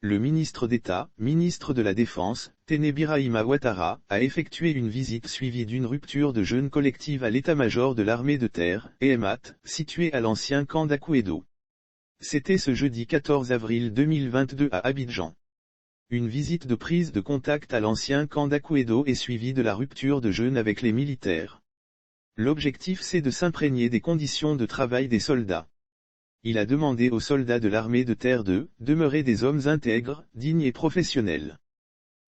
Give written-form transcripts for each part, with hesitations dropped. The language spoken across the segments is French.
le ministre d'État, ministre de la Défense, Téné Birahima Ouattara, a effectué une visite suivie d'une rupture de jeûne collective à l'état-major de l'armée de terre, EMAT, situé à l'ancien camp d'Akouédo. C'était ce jeudi 14 avril 2022 à Abidjan. Une visite de prise de contact à l'ancien camp d'Akouédo est suivie de la rupture de jeûne avec les militaires. L'objectif c'est de s'imprégner des conditions de travail des soldats. Il a demandé aux soldats de l'armée de terre de demeurer des hommes intègres, dignes et professionnels.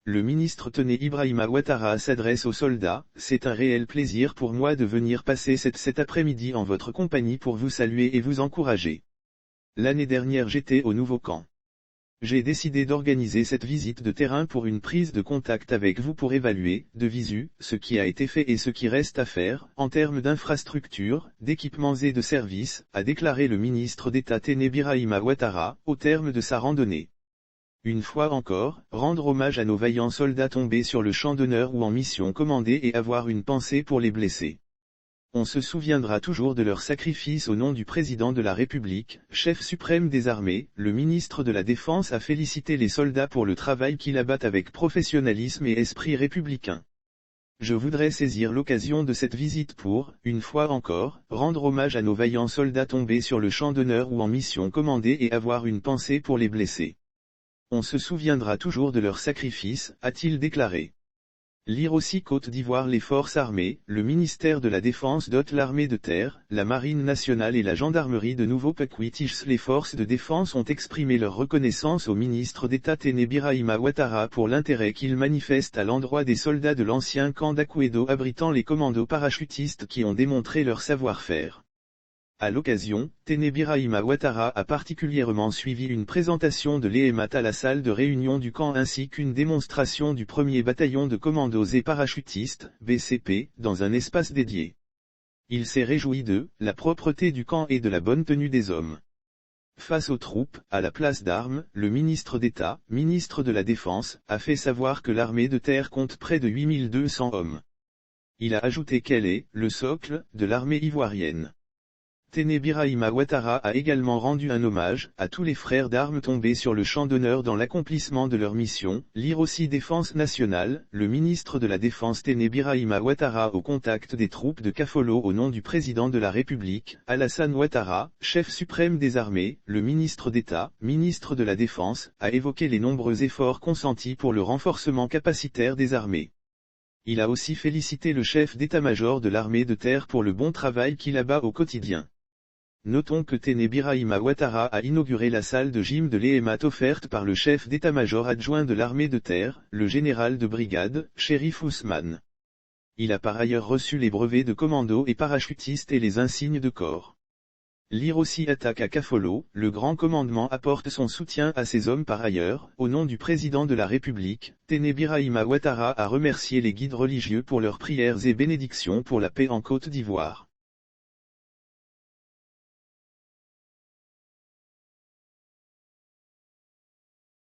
Le ministre Téné Birahima Ouattara s'adresse aux soldats: c'est un réel plaisir pour moi de venir passer cet après-midi en votre compagnie pour vous saluer et vous encourager. L'année dernière j'étais au nouveau camp. J'ai décidé d'organiser cette visite de terrain pour une prise de contact avec vous pour évaluer, de visu, ce qui a été fait et ce qui reste à faire, en termes d'infrastructures, d'équipements et de services, a déclaré le ministre d'État Téné Birahima Ouattara, au terme de sa randonnée. Une fois encore, rendre hommage à nos vaillants soldats tombés sur le champ d'honneur ou en mission commandée et avoir une pensée pour les blessés. On se souviendra toujours de leur sacrifice au nom du président de la République, chef suprême des armées. Le ministre de la Défense a félicité les soldats pour le travail qu'ils abattent avec professionnalisme et esprit républicain. Je voudrais saisir l'occasion de cette visite pour, une fois encore, rendre hommage à nos vaillants soldats tombés sur le champ d'honneur ou en mission commandée et avoir une pensée pour les blessés. On se souviendra toujours de leur sacrifice, a-t-il déclaré. Lire aussi Côte d'Ivoire. Les forces armées, le ministère de la Défense dote l'armée de terre, la marine nationale et la gendarmerie de nouveaux Paquetiches. Les forces de défense ont exprimé leur reconnaissance au ministre d'État Téné Birahima Ouattara pour l'intérêt qu'il manifeste à l'endroit des soldats de l'ancien camp d'Akouédo abritant les commandos parachutistes qui ont démontré leur savoir-faire. À l'occasion, Téné Birahima Ouattara a particulièrement suivi une présentation de l'EMAT à la salle de réunion du camp ainsi qu'une démonstration du 1er bataillon de commandos et parachutistes, BCP, dans un espace dédié. Il s'est réjoui de la propreté du camp et de la bonne tenue des hommes. Face aux troupes, à la place d'armes, le ministre d'État, ministre de la Défense, a fait savoir que l'armée de terre compte près de 8200 hommes. Il a ajouté qu'elle est le socle de l'armée ivoirienne. Téné Birahima Ouattara a également rendu un hommage à tous les frères d'armes tombés sur le champ d'honneur dans l'accomplissement de leur mission. Lire aussi Défense nationale, le ministre de la Défense Téné Birahima Ouattara au contact des troupes de Kafolo au nom du président de la République, Alassane Ouattara, chef suprême des armées. Le ministre d'État, ministre de la Défense, a évoqué les nombreux efforts consentis pour le renforcement capacitaire des armées. Il a aussi félicité le chef d'état-major de l'armée de terre pour le bon travail qu'il abat au quotidien. Notons que Téné Birahima Ouattara a inauguré la salle de gym de l'EMAT offerte par le chef d'état-major adjoint de l'armée de terre, le général de brigade, Chérif Ousmane. Il a par ailleurs reçu les brevets de commando et parachutiste et les insignes de corps. Lire aussi Attaque à Kafolo, le grand commandement apporte son soutien à ces hommes par ailleurs. Au nom du président de la République, Téné Birahima Ouattara a remercié les guides religieux pour leurs prières et bénédictions pour la paix en Côte d'Ivoire.